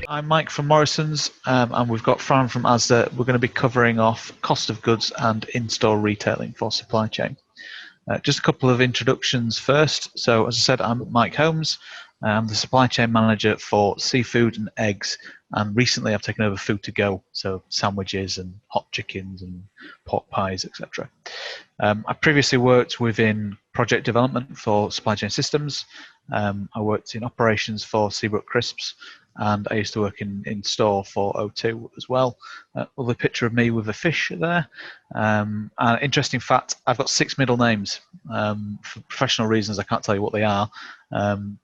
I'm Mike from Morrisons, and we've got Fran from Asda. We're going to be covering off cost of goods and in-store retailing for supply chain. Just a couple of introductions first. So, as I said, I'm Mike Holmes. I'm the supply chain manager for seafood and eggs, and recently I've taken over food to go, so sandwiches and hot chickens and pork pies, etc. I previously worked within project development for supply chain systems. I worked in operations for Seabrook Crisps, and I used to work in store for O2 as well. Lovely picture of me with a fish there. Interesting fact, I've got 6 middle names. For professional reasons, I can't tell you what they are.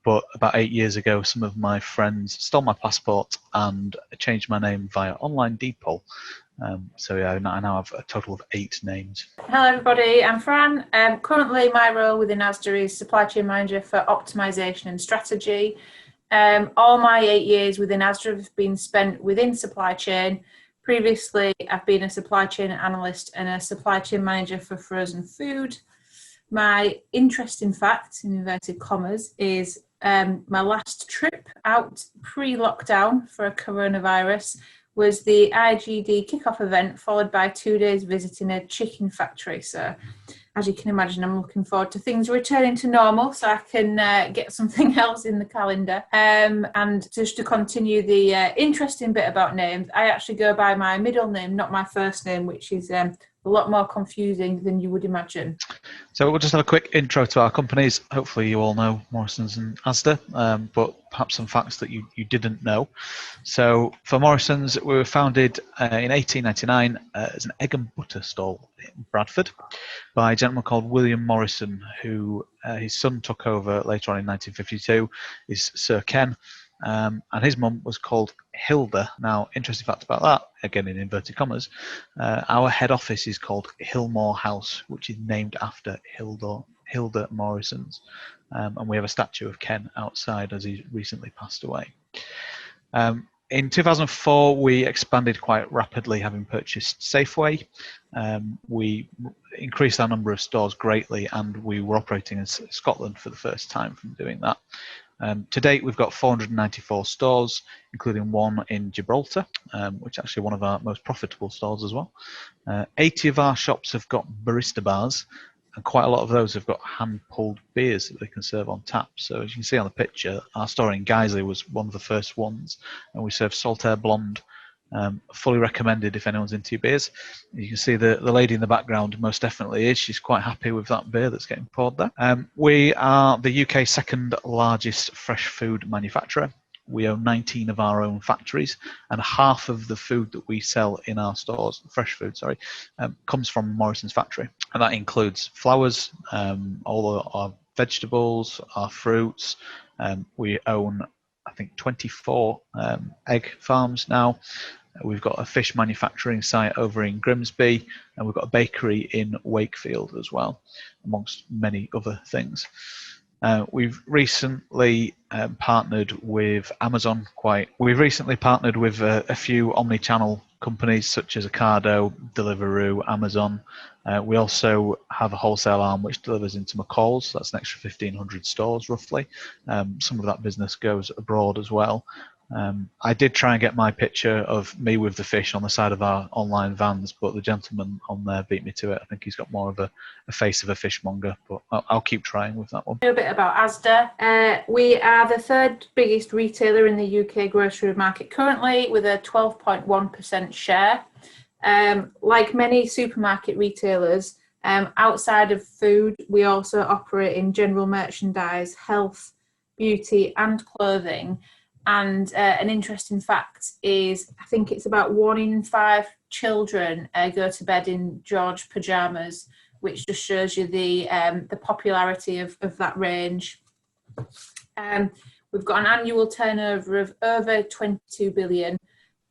But about 8 years ago, some of my friends stole my passport and changed my name via online depot. So yeah, I now have a total of 8 names. Hello everybody, I'm Fran. Currently my role within Asda is Supply Chain Manager for Optimisation and Strategy. All my 8 years within Asda have been spent within supply chain. Previously, I've been a supply chain analyst and a supply chain manager for frozen food. My interesting fact, in inverted commas, is my last trip out pre-lockdown for a coronavirus was the IGD kickoff event, followed by 2 days visiting a chicken factory. So, as you can imagine, I'm looking forward to things returning to normal so I can get something else in the calendar. And just to continue the interesting bit about names, I actually go by my middle name, not my first name, which is a lot more confusing than you would imagine. So we'll just have a quick intro to our companies. Hopefully you all know Morrisons and Asda, but perhaps some facts that you didn't know. So for Morrisons, we were founded in 1899 as an egg and butter stall in Bradford by a gentleman called William Morrison, who his son took over later on in 1952, is Sir Ken. And his mum was called Hilda. Now, interesting fact about that, again in inverted commas, our head office is called Hillmore House, which is named after Hilda Morrisons. And we have a statue of Ken outside as he recently passed away. In 2004, we expanded quite rapidly, having purchased Safeway. We increased our number of stores greatly, and we were operating in Scotland for the first time from doing that. To date, we've got 494 stores, including one in Gibraltar, which is actually one of our most profitable stores as well. 80 of our shops have got barista bars, and quite a lot of those have got hand-pulled beers that they can serve on tap. So as you can see on the picture, our store in Guiseley was one of the first ones, and we serve Saltaire Blonde. Fully recommended if anyone's into beers. You can see the lady in the background most definitely is. She's quite happy with that beer that's getting poured there. We are the UK's second largest fresh food manufacturer. We own 19 of our own factories, and half of the food that we sell in our stores, fresh food, comes from Morrison's factory. And that includes flowers, all our vegetables, our fruits. We own, I think, 24 egg farms now. We've got a fish manufacturing site over in Grimsby, and we've got a bakery in Wakefield as well, amongst many other things. We've recently partnered with Amazon. We've recently partnered with a few omni-channel companies such as Ocado, Deliveroo, Amazon. We also have a wholesale arm which delivers into McCall's. So that's an extra 1,500 stores roughly. Some of that business goes abroad as well. I did try and get my picture of me with the fish on the side of our online vans, but the gentleman on there beat me to it. I think he's got more of a face of a fishmonger, but I'll keep trying with that one. A bit about Asda. We are the third biggest retailer in the UK grocery market currently, with a 12.1% share. Like many supermarket retailers, outside of food, we also operate in general merchandise, health, beauty, and clothing. And an interesting fact is, I think it's about 1 in 5 children go to bed in George pajamas, which just shows you the popularity of that range. We've got an annual turnover of over 22 billion,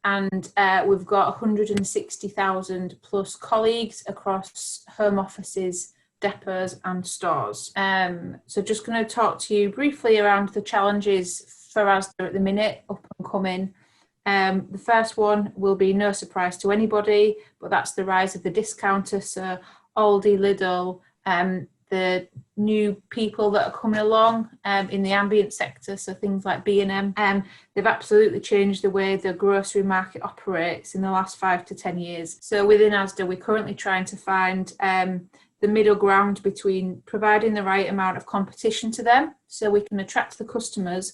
and we've got 160,000 plus colleagues across home offices, depots and stores. So just going to talk to you briefly around the challenges for Asda at the minute, up and coming. The first one will be no surprise to anybody, but that's the rise of the discounter. So Aldi, Lidl, the new people that are coming along in the ambient sector, so things like B&M. They've absolutely changed the way the grocery market operates in the last 5 to 10 years. So within Asda, we're currently trying to find the middle ground between providing the right amount of competition to them so we can attract the customers,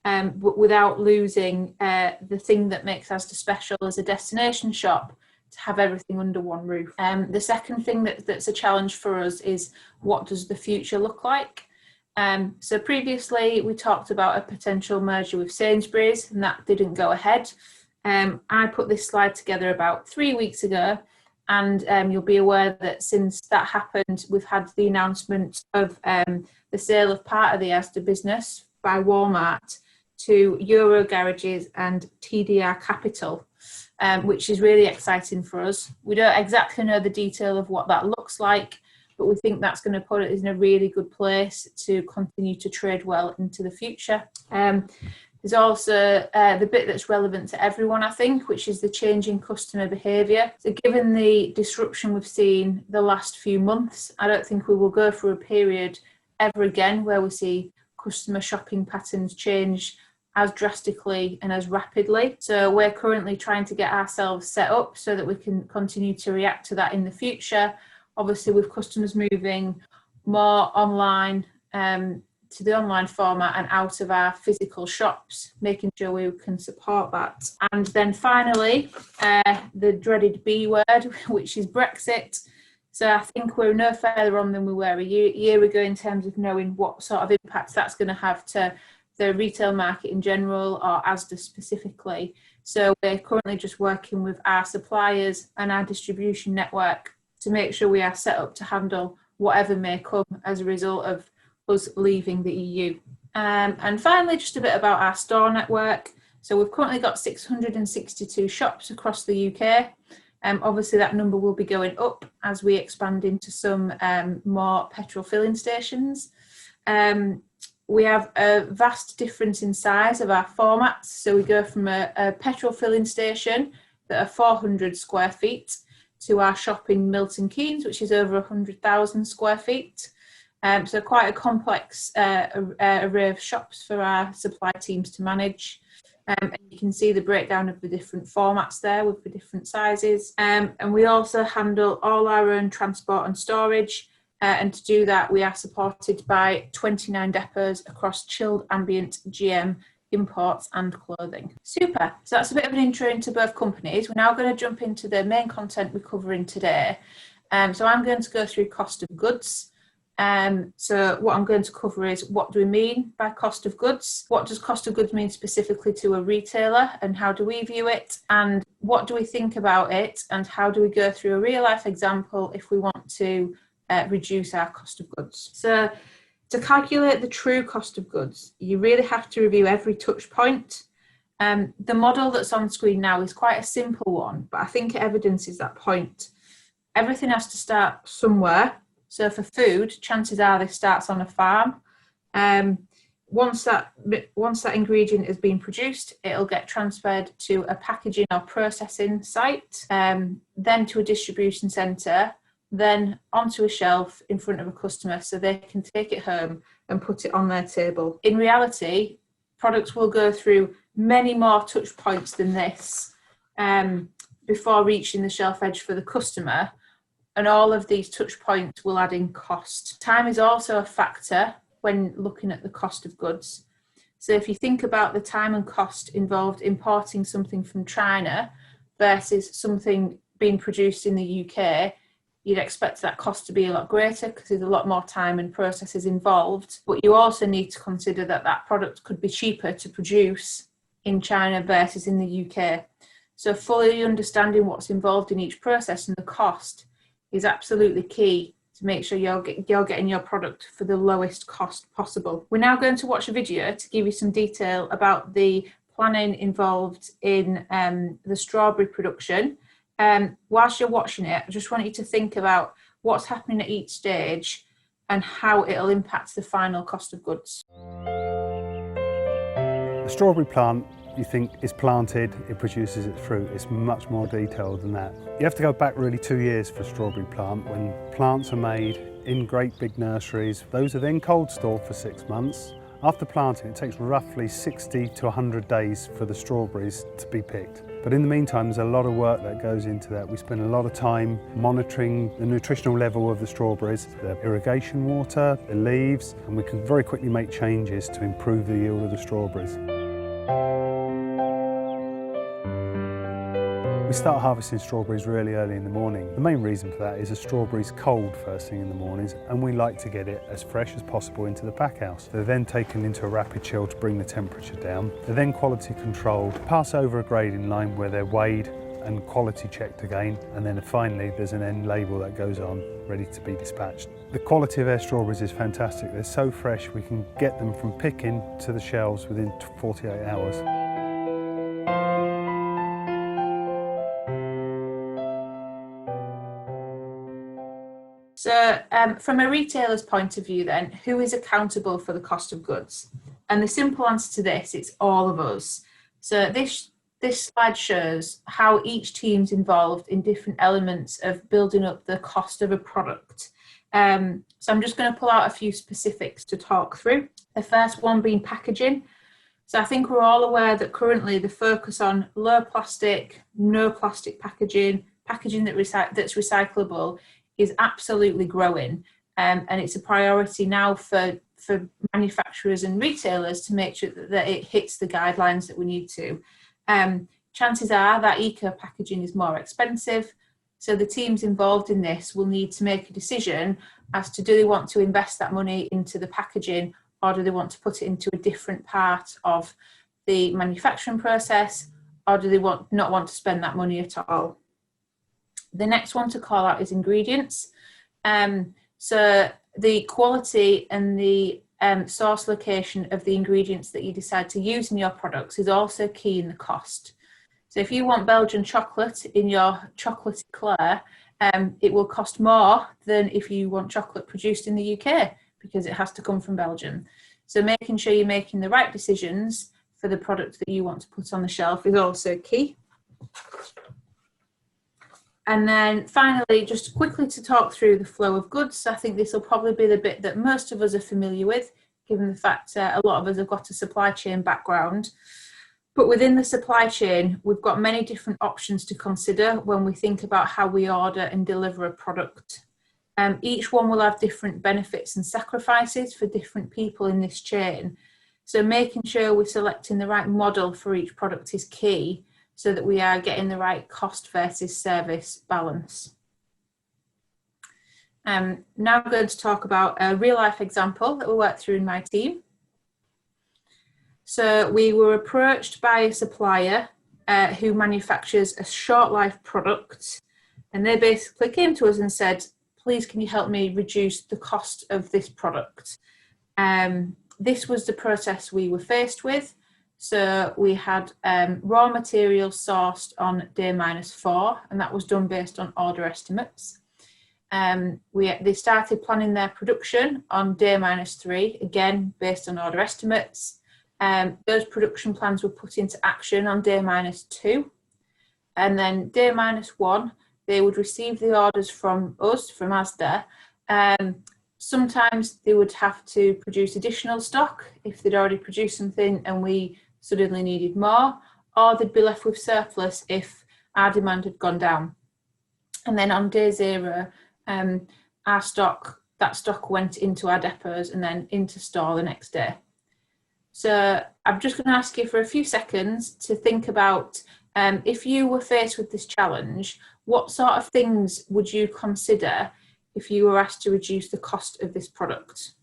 but without losing the thing that makes Asda special as a destination shop, to have everything under one roof. The second thing that's a challenge for us is, what does the future look like? So previously we talked about a potential merger with Sainsbury's, and that didn't go ahead. I put this slide together about 3 weeks ago, and you'll be aware that since that happened, we've had the announcement of the sale of part of the Asda business by Walmart to Euro Garages and TDR Capital, which is really exciting for us. We don't exactly know the detail of what that looks like, but we think that's going to put it in a really good place to continue to trade well into the future. There's also the bit that's relevant to everyone, I think, which is the changing customer behaviour. So given the disruption we've seen the last few months, I don't think we will go through a period ever again where we see customer shopping patterns change as drastically and as rapidly. So we're currently trying to get ourselves set up so that we can continue to react to that in the future. Obviously, with customers moving more online, to the online format and out of our physical shops, making sure we can support that. And then finally, the dreaded B word, which is Brexit. So I think we're no further on than we were a year ago in terms of knowing what sort of impact that's going to have to the retail market in general, or Asda specifically. So we're currently just working with our suppliers and our distribution network to make sure we are set up to handle whatever may come as a result of us leaving the EU. And finally, just a bit about our store network. So we've currently got 662 shops across the UK. Obviously that number will be going up as we expand into some more petrol filling stations. We have a vast difference in size of our formats. So we go from a petrol filling station that are 400 square feet to our shop in Milton Keynes, which is over 100,000 square feet. So quite a complex array of shops for our supply teams to manage. And you can see the breakdown of the different formats there with the different sizes. And we also handle all our own transport and storage. And to do that, we are supported by 29 depots across chilled, ambient, GM, imports and clothing. Super. So that's a bit of an intro into both companies. We're now going to jump into the main content we're covering today. So I'm going to go through cost of goods. So what I'm going to cover is, what do we mean by cost of goods? What does cost of goods mean specifically to a retailer, and how do we view it? And what do we think about it, and how do we go through a real life example if we want to reduce our cost of goods? So to calculate the true cost of goods, you really have to review every touch point. The model that's on screen now is quite a simple one, but I think it evidences that point. Everything has to start somewhere. So for food, chances are this starts on a farm. Once that ingredient has been produced, it'll get transferred to a packaging or processing site, then to a distribution centre, then onto a shelf in front of a customer so they can take it home and put it on their table. In reality, products will go through many more touch points than this before reaching the shelf edge for the customer. And all of these touch points will add in cost. Time is also a factor when looking at the cost of goods. So if you think about the time and cost involved importing something from China versus something being produced in the UK, you'd expect that cost to be a lot greater because there's a lot more time and processes involved. But you also need to consider that that product could be cheaper to produce in China versus in the UK. So fully understanding what's involved in each process and the cost is absolutely key to make sure you're getting your product for the lowest cost possible. We're now going to watch a video to give you some detail about the planning involved in the strawberry production. Whilst you're watching it, I just want you to think about what's happening at each stage and how it'll impact the final cost of goods. The strawberry plant you think it's planted, it produces its fruit. It's much more detailed than that. You have to go back really 2 years for a strawberry plant. When plants are made in great big nurseries, those are then cold stored for 6 months. After planting, it takes roughly 60 to 100 days for the strawberries to be picked. But in the meantime, there's a lot of work that goes into that. We spend a lot of time monitoring the nutritional level of the strawberries, the irrigation water, the leaves, and we can very quickly make changes to improve the yield of the strawberries. We start harvesting strawberries really early in the morning. The main reason for that is the strawberries cold first thing in the mornings, and we like to get it as fresh as possible into the pack house. They're then taken into a rapid chill to bring the temperature down. They're then quality controlled, pass over a grading line where they're weighed and quality checked again, and then finally there's an end label that goes on, ready to be dispatched. The quality of our strawberries is fantastic. They're so fresh we can get them from picking to the shelves within 48 hours. So from a retailer's point of view then, who is accountable for the cost of goods? And the simple answer to this, it's all of us. So this slide shows how each team's involved in different elements of building up the cost of a product. So I'm just going to pull out a few specifics to talk through. The first one being packaging. So I think we're all aware that currently the focus on low plastic, no plastic packaging, packaging that's recyclable is absolutely growing, and it's a priority now for manufacturers and retailers to make sure that it hits the guidelines that we need to. Chances are that eco packaging is more expensive, so the teams involved in this will need to make a decision as to do they want to invest that money into the packaging, or do they want to put it into a different part of the manufacturing process, or do they not want to spend that money at all. The next one to call out is ingredients. So the quality and the source location of the ingredients that you decide to use in your products is also key in the cost. So if you want Belgian chocolate in your chocolate eclair, it will cost more than if you want chocolate produced in the UK, because it has to come from Belgium. So making sure you're making the right decisions for the product that you want to put on the shelf is also key. And then finally, just quickly to talk through the flow of goods. I think this will probably be the bit that most of us are familiar with, given the fact a lot of us have got a supply chain background. But within the supply chain, we've got many different options to consider when we think about how we order and deliver a product. Each one will have different benefits and sacrifices for different people in this chain. So making sure we're selecting the right model for each product is key, so that we are getting the right cost versus service balance. Now I'm going to talk about a real life example that we worked through in my team. So we were approached by a supplier who manufactures a short life product, and they basically came to us and said, please can you help me reduce the cost of this product? This was the process we were faced with. So we had raw materials sourced on day -4, and that was done based on order estimates. They started planning their production on day -3, again based on order estimates. Those production plans were put into action on day -2, and then day -1 they would receive the orders from us, from Asda. Sometimes they would have to produce additional stock if they'd already produced something and we suddenly needed more, or they'd be left with surplus if our demand had gone down. And then on day 0, that stock went into our depots and then into store the next day. So I'm just going to ask you for a few seconds to think about if you were faced with this challenge, what sort of things would you consider if you were asked to reduce the cost of this product?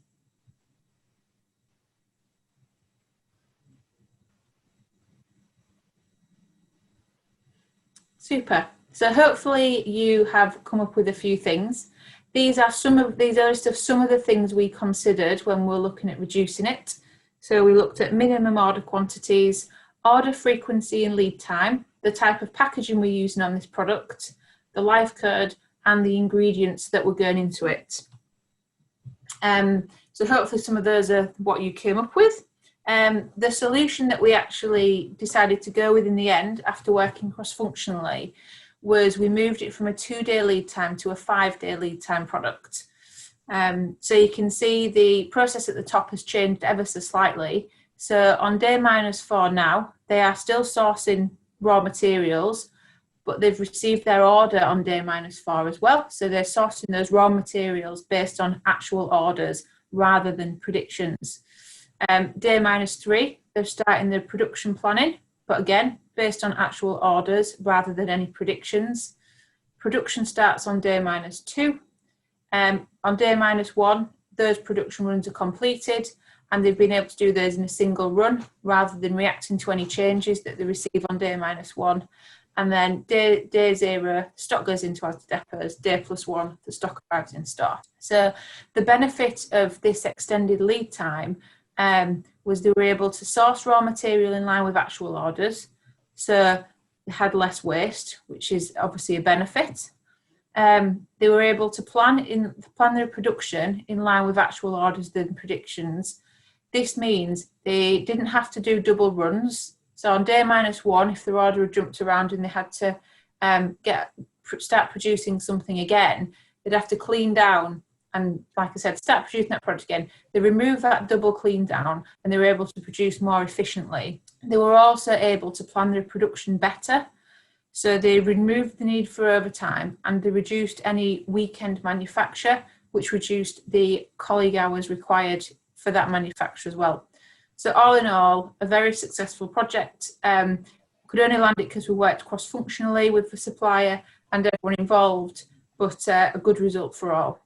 Super. So hopefully you have come up with a few things. These are just some of the things we considered when we're looking at reducing it. So we looked at minimum order quantities, order frequency and lead time, the type of packaging we're using on this product, the life code, and the ingredients that were going into it. So hopefully some of those are what you came up with. The solution that we actually decided to go with in the end, after working cross-functionally, was we moved it from a 2-day lead time to a 5-day lead time product. So you can see the process at the top has changed ever so slightly. So on day -4 now, they are still sourcing raw materials, but they've received their order on day -4 as well. So they're sourcing those raw materials based on actual orders rather than predictions. Day -3, they're starting their production planning, but again, based on actual orders rather than any predictions. Production starts on day -2. On day -1, those production runs are completed, and they've been able to do those in a single run rather than reacting to any changes that they receive on day -1. And then day 0, stock goes into Asda depots. Day +1, the stock arrives in store. So the benefit of this extended lead time was they were able to source raw material in line with actual orders. So they had less waste, which is obviously a benefit. They were able to plan their production in line with actual orders than predictions. This means they didn't have to do double runs. So on day -1, if their order had jumped around and they had to start producing something again, they'd have to clean down and, like I said, start producing that product again. They removed that double clean down and they were able to produce more efficiently. They were also able to plan their production better. So they removed the need for overtime and they reduced any weekend manufacture, which reduced the colleague hours required for that manufacture as well. So all in all, a very successful project. Could only land it because we worked cross-functionally with the supplier and everyone involved, but a good result for all.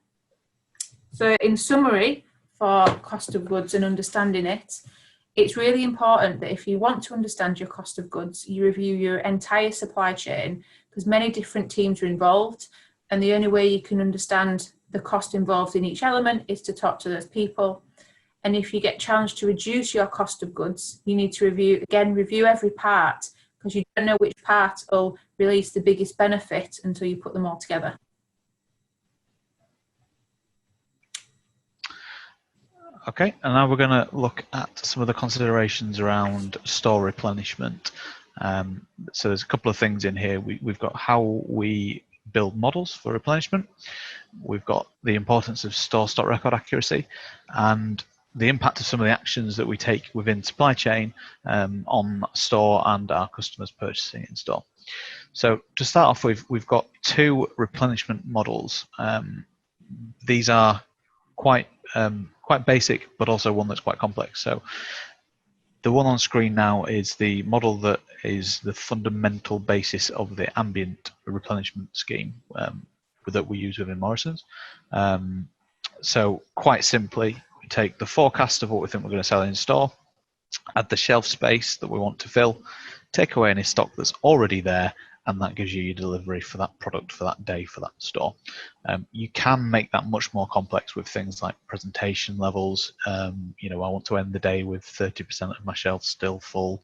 So in summary, for cost of goods and understanding it, it's really important that if you want to understand your cost of goods, you review your entire supply chain, because many different teams are involved, and the only way you can understand the cost involved in each element is to talk to those people. And if you get challenged to reduce your cost of goods, you need to review every part, because you don't know which part will release the biggest benefit until you put them all together. Okay, and now we're going to look at some of the considerations around store replenishment. So there's a couple of things in here. We've got how we build models for replenishment. We've got the importance of store stock record accuracy and the impact of some of the actions that we take within supply chain on store and our customers purchasing in store. So to start off with, we've got 2 replenishment models. These are quite basic, but also one that's quite complex. So the one on screen now is the model that is the fundamental basis of the ambient replenishment scheme that we use within Morrisons. So quite simply, we take the forecast of what we think we're going to sell in store, add the shelf space that we want to fill, take away any stock that's already there, and that gives you your delivery for that product for that day for that store. You can make that much more complex with things like presentation levels. You know, I want to end the day with 30% of my shelves still full.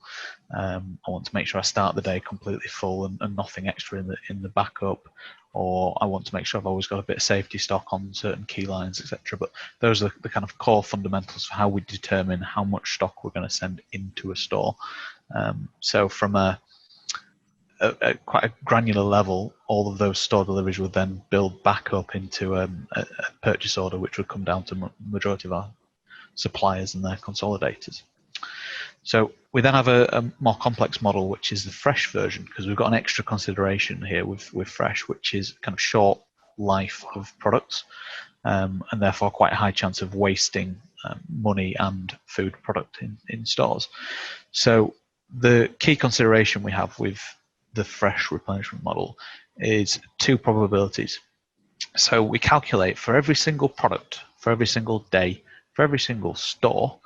I want to make sure I start the day completely full and nothing extra in the backup. Or I want to make sure I've always got a bit of safety stock on certain key lines, etc. But those are the kind of core fundamentals for how we determine how much stock we're going to send into a store. So from a quite a granular level, all of those store deliveries would then build back up into a purchase order, which would come down to majority of our suppliers and their consolidators. So we then have a more complex model, which is the fresh version, because we've got an extra consideration here with fresh, which is kind of short life of products, and therefore quite a high chance of wasting money and food product in stores. So the key consideration we have with the fresh replenishment model is 2 probabilities. So we calculate for every single product, for every single day, for every single store,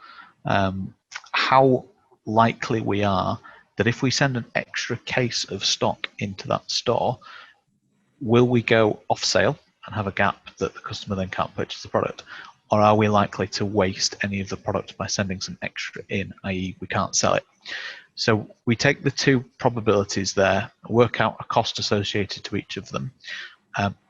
how likely we are that if we send an extra case of stock into that store, will we go off sale and have a gap that the customer then can't purchase the product? Or are we likely to waste any of the product by sending some extra in, i.e. we can't sell it? So we take the 2 probabilities there, work out a cost associated to each of them,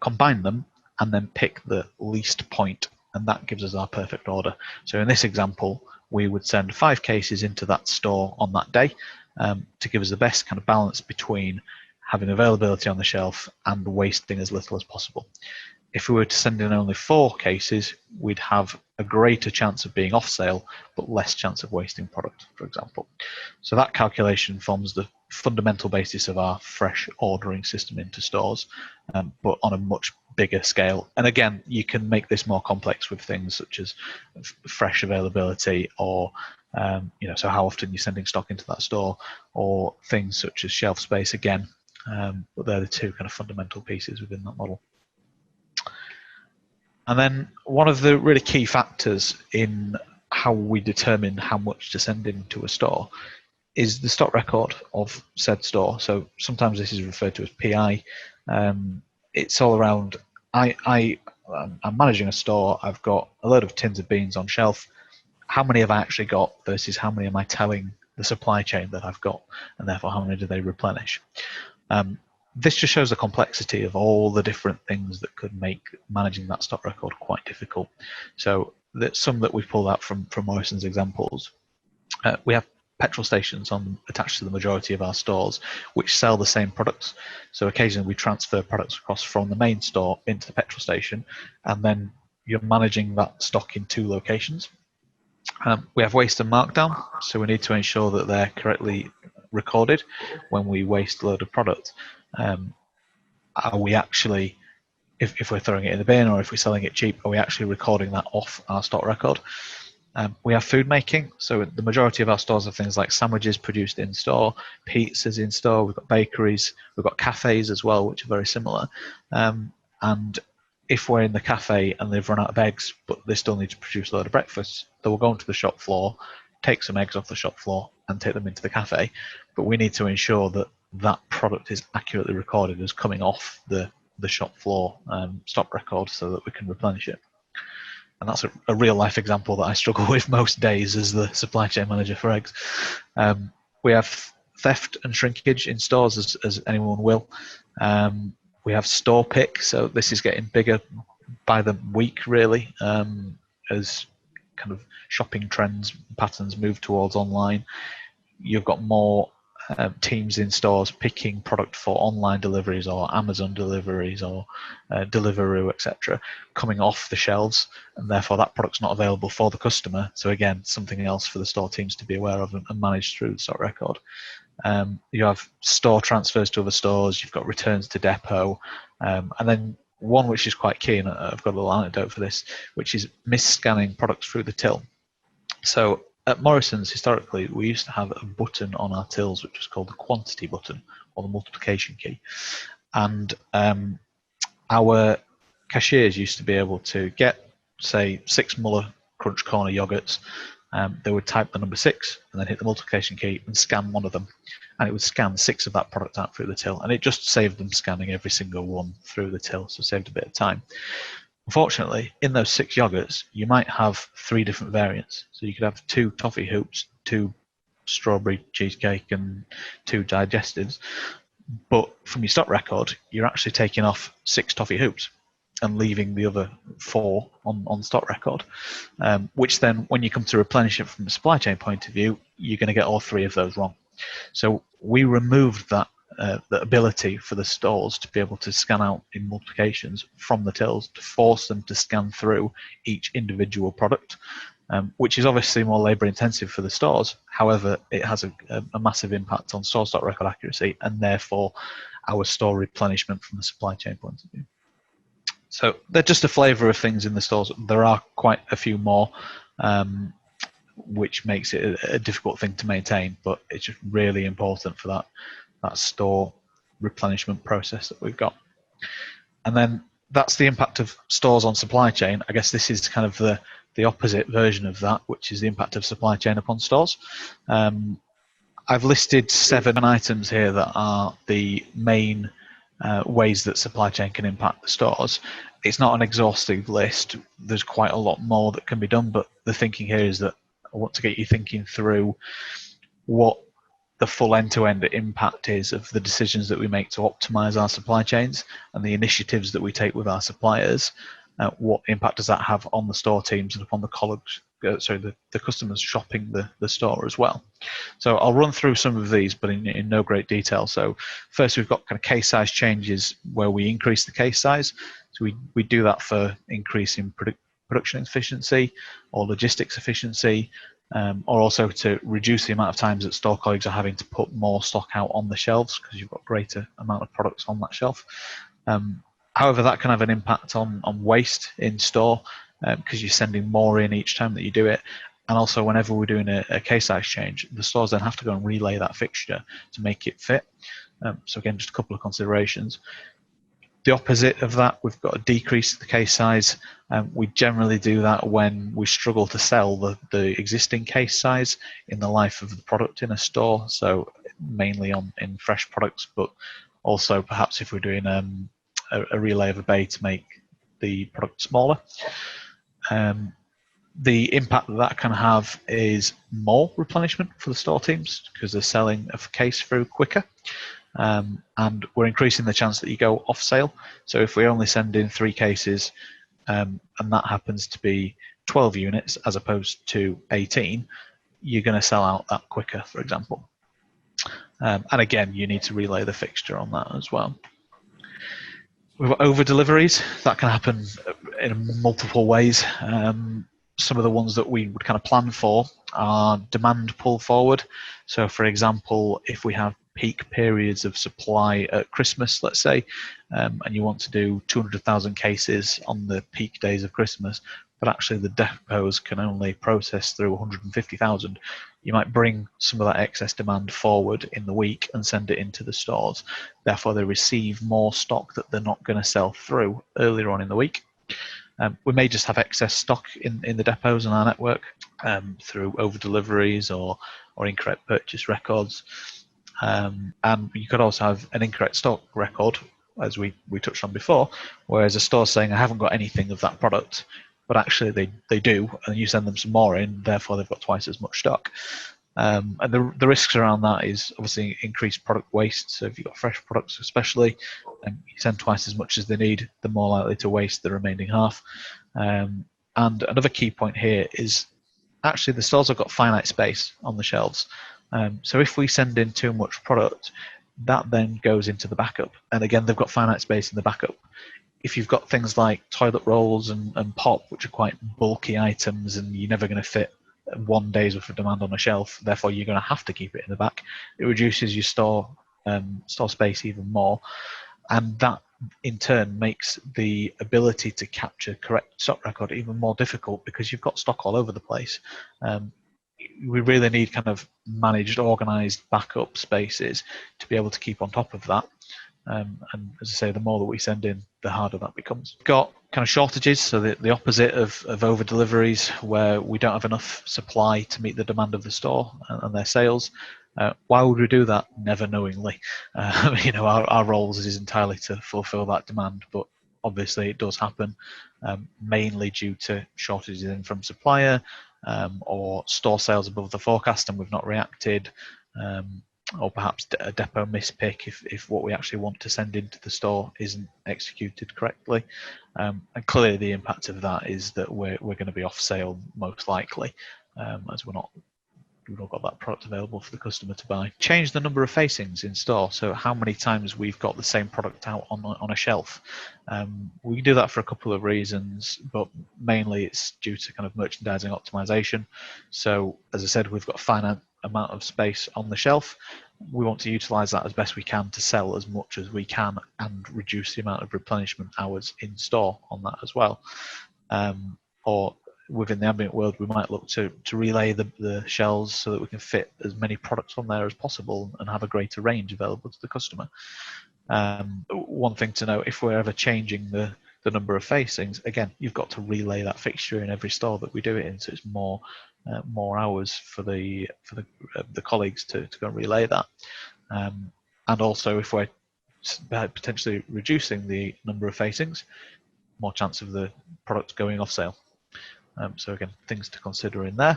combine them, and then pick the least point, and that gives us our perfect order. So in this example, we would send 5 cases into that store on that day to give us the best kind of balance between having availability on the shelf and wasting as little as possible. If we were to send in only 4 cases, we'd have a greater chance of being off sale, but less chance of wasting product, for example. So that calculation forms the fundamental basis of our fresh ordering system into stores, but on a much bigger scale. And again, you can make this more complex with things such as fresh availability, or so how often you're sending stock into that store, or things such as shelf space again. But they're the 2 kind of fundamental pieces within that model. And then one of the really key factors in how we determine how much to send into a store is the stock record of said store. So sometimes this is referred to as PI. It's all around, I'm managing a store, I've got a load of tins of beans on shelf. How many have I actually got versus how many am I telling the supply chain that I've got, and therefore how many do they replenish? This just shows the complexity of all the different things that could make managing that stock record quite difficult. So some that we've pulled out from Morrisons examples. We have petrol stations attached to the majority of our stores which sell the same products. So occasionally we transfer products across from the main store into the petrol station, and then you're managing that stock in 2 locations. We have waste and markdown, so we need to ensure that they're correctly recorded when we waste a load of product. Are we actually, if we're throwing it in the bin or if we're selling it cheap, are we actually recording that off our stock record? We have food making, so the majority of our stores have things like sandwiches produced in store, pizzas in store, we've got bakeries, we've got cafes as well, which are very similar. And if we're in the cafe and they've run out of eggs, but they still need to produce a load of breakfast, they will go onto the shop floor, take some eggs off the shop floor and take them into the cafe. But we need to ensure that that product is accurately recorded as coming off the shop floor stock record so that we can replenish it. And that's a real life example that I struggle with most days as the supply chain manager for eggs. We have theft and shrinkage in stores, as anyone will. We have store pick, so this is getting bigger by the week really, as kind of shopping trends patterns move towards online. You've got more teams in stores picking product for online deliveries or Amazon deliveries or Deliveroo, etc., coming off the shelves, and therefore that product's not available for the customer. So again, something else for the store teams to be aware of and manage through the stock record. You have store transfers to other stores, you've got returns to depot, and then one which is quite key, and I've got a little anecdote for this, which is mis-scanning products through the till. So at Morrisons, historically, we used to have a button on our tills which was called the quantity button or the multiplication key. And our cashiers used to be able to get, say, 6 Muller Crunch Corner yogurts. They would type the number 6 and then hit the multiplication key and scan one of them. And it would scan 6 of that product out through the till. And it just saved them scanning every single one through the till, so saved a bit of time. Unfortunately, in those 6 yogurts, you might have 3 different variants. So you could have 2 toffee hoops, 2 strawberry cheesecake, and 2 digestives. But from your stock record, you're actually taking off 6 toffee hoops and leaving the other 4 on stock record, which then, when you come to replenish it from a supply chain point of view, you're going to get all 3 of those wrong. So we removed that the ability for the stores to be able to scan out in multiplications from the tills to force them to scan through each individual product, which is obviously more labour intensive for the stores. However, it has a massive impact on store stock record accuracy and therefore our store replenishment from the supply chain point of view. So they're just a flavour of things in the stores. There are quite a few more, which makes it a difficult thing to maintain, but it's just really important for that store replenishment process that we've got. And then that's the impact of stores on supply chain. I guess this is kind of the opposite version of that, which is the impact of supply chain upon stores. I've listed 7 items here that are the main ways that supply chain can impact the stores. It's not an exhaustive list. There's quite a lot more that can be done, but the thinking here is that I want to get you thinking through what the full end-to-end impact is of the decisions that we make to optimize our supply chains and the initiatives that we take with our suppliers what impact does that have on the store teams and upon the colleagues, the customers shopping the store as well. So I'll run through some of these, but in no great detail. So first, we've got kind of case size changes where we increase the case size. So we do that for increasing production efficiency or logistics efficiency, or also to reduce the amount of times that store colleagues are having to put more stock out on the shelves because you've got greater amount of products on that shelf. However, that can have an impact on waste in store because you're sending more in each time that you do it. And also, whenever we're doing a case size change, the stores then have to go and relay that fixture to make it fit. So again, just a couple of considerations. The opposite of that, we've got to decrease the case size. We generally do that when we struggle to sell the existing case size in the life of the product in a store. So mainly in fresh products, but also perhaps if we're doing a relay of a bay to make the product smaller. The impact that can have is more replenishment for the store teams because they're selling a case through quicker. And we're increasing the chance that you go off sale. So if we only send in 3 cases and that happens to be 12 units as opposed to 18, you're going to sell out that quicker, for example. And again, you need to relay the fixture on that as well. We've got over deliveries. That can happen in multiple ways. Some of the ones that we would kind of plan for are demand pull forward. So for example, if we have peak periods of supply at Christmas, let's say, and you want to do 200,000 cases on the peak days of Christmas, but actually the depots can only process through 150,000, you might bring some of that excess demand forward in the week and send it into the stores. Therefore, they receive more stock that they're not going to sell through earlier on in the week. We may just have excess stock in the depots and our network through over deliveries or incorrect purchase records. And you could also have an incorrect stock record, as we touched on before, whereas a store saying, I haven't got anything of that product, but actually they do, and you send them some more in, therefore they've got twice as much stock. And the risks around that is obviously increased product waste. So if you've got fresh products especially, and you send twice as much as they need, they're more likely to waste the remaining half. And another key point here is actually the stores have got finite space on the shelves. So if we send in too much product, that then goes into the backup. And again, they've got finite space in the backup. If you've got things like toilet rolls and pop, which are quite bulky items and you're never going to fit 1 day's worth of demand on a shelf, therefore you're going to have to keep it in the back, it reduces your store space even more. And that in turn makes the ability to capture correct stock record even more difficult because you've got stock all over the place. We really need kind of managed, organized backup spaces to be able to keep on top of that. And as I say, the more that we send in, the harder that becomes. We've got kind of shortages, so the opposite of over deliveries, where we don't have enough supply to meet the demand of the store and their sales. Why would we do that? Never knowingly. Our roles is entirely to fulfill that demand, but obviously it does happen, mainly due to shortages in from supplier, or store sales above the forecast and we've not reacted, or perhaps a depot mispick if what we actually want to send into the store isn't executed correctly. And clearly the impact of that is that we're going to be off sale most likely, as we've not got that product available for the customer to buy. Change the number of facings in store, so how many times we've got the same product out on a shelf. We can do that for a couple of reasons, but mainly it's due to kind of merchandising optimization. So as I said, we've got a finite amount of space on the shelf. We want to utilize that as best we can to sell as much as we can and reduce the amount of replenishment hours in store on that as well. Or within the ambient world, we might look to relay the shelves so that we can fit as many products on there as possible and have a greater range available to the customer. One thing to note, if we're ever changing the number of facings, again, you've got to relay that fixture in every store that we do it in, so it's more hours for the colleagues to go and relay that. And also, if we're potentially reducing the number of facings, more chance of the product going off sale. So again, things to consider in there.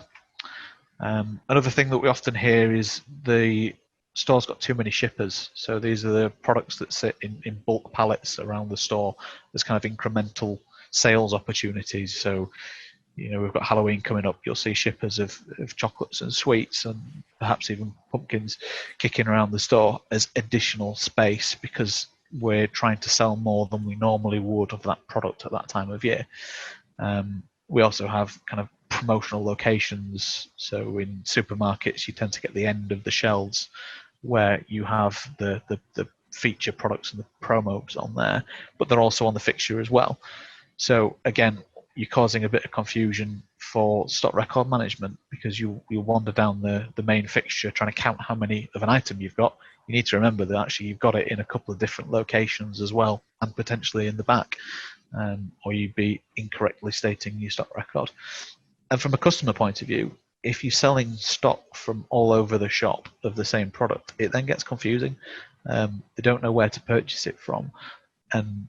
Another thing that we often hear is the store's got too many shippers. So these are the products that sit in bulk pallets around the store. There's kind of incremental sales opportunities. So, we've got Halloween coming up. You'll see shippers of chocolates and sweets and perhaps even pumpkins kicking around the store as additional space, because we're trying to sell more than we normally would of that product at that time of year. We also have kind of promotional locations. So in supermarkets, you tend to get the end of the shelves where you have the feature products and the promos on there, but they're also on the fixture as well. So again, you're causing a bit of confusion for stock record management, because you wander down the main fixture trying to count how many of an item you've got. You need to remember that actually you've got it in a couple of different locations as well, and potentially in the back, or you'd be incorrectly stating your stock record. And from a customer point of view, if you're selling stock from all over the shop of the same product, it then gets confusing. They don't know where to purchase it from, and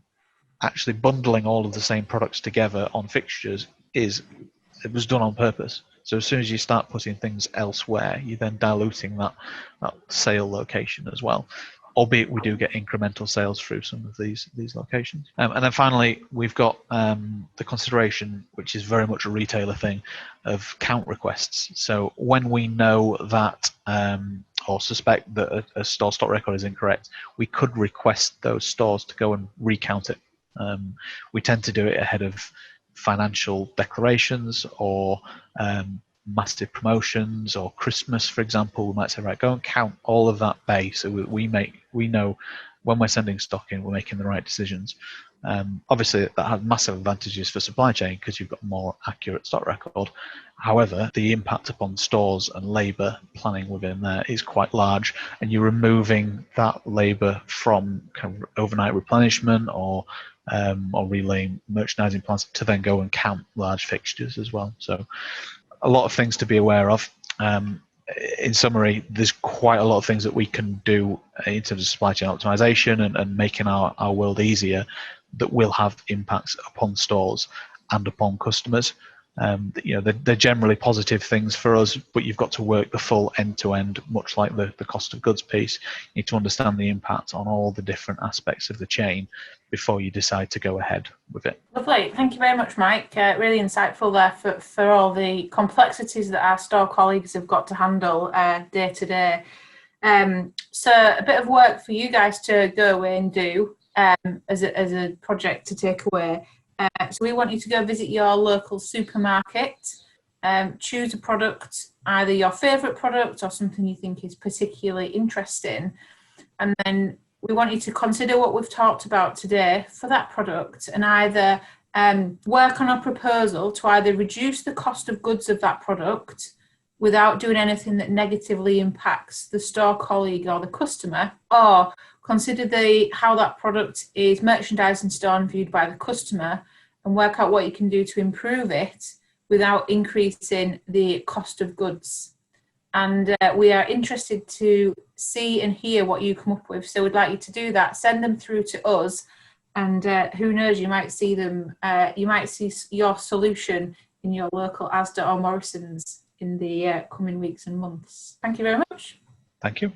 actually bundling all of the same products together on fixtures it was done on purpose. So as soon as you start putting things elsewhere, you're then diluting that sale location as well. Albeit we do get incremental sales through some of these locations. And then finally, we've got the consideration, which is very much a retailer thing, of count requests. So when we know that or suspect that a store stock record is incorrect, we could request those stores to go and recount it. We tend to do it ahead of financial declarations or massive promotions or Christmas, for example. We might say, right, go and count all of that base, so we know when we're sending stock in, we're making the right decisions. Obviously, that has massive advantages for supply chain because you've got a more accurate stock record. However, the impact upon stores and labour planning within there is quite large, and you're removing that labour from kind of overnight replenishment or relaying merchandising plans to then go and count large fixtures as well. So a lot of things to be aware of. In summary, there's quite a lot of things that we can do in terms of supply chain optimization and making our world easier that will have impacts upon stores and upon customers. They're generally positive things for us, but you've got to work the full end-to-end, much like the cost of goods piece. You need to understand the impact on all the different aspects of the chain before you decide to go ahead with it. Lovely. Thank you very much, Mike. Really insightful there for all the complexities that our store colleagues have got to handle day to day. So a bit of work for you guys to go away and do as a project to take away. So we want you to go visit your local supermarket, choose a product, either your favourite product or something you think is particularly interesting, and then we want you to consider what we've talked about today for that product and either work on a proposal to either reduce the cost of goods of that product without doing anything that negatively impacts the store colleague or the customer, or consider how that product is merchandised in store and viewed by the customer and work out what you can do to improve it without increasing the cost of goods. And we are interested to see and hear what you come up with. So we'd like you to do that. Send them through to us, and who knows, you might see them. You might see your solution in your local Asda or Morrisons in the coming weeks and months. Thank you very much. Thank you.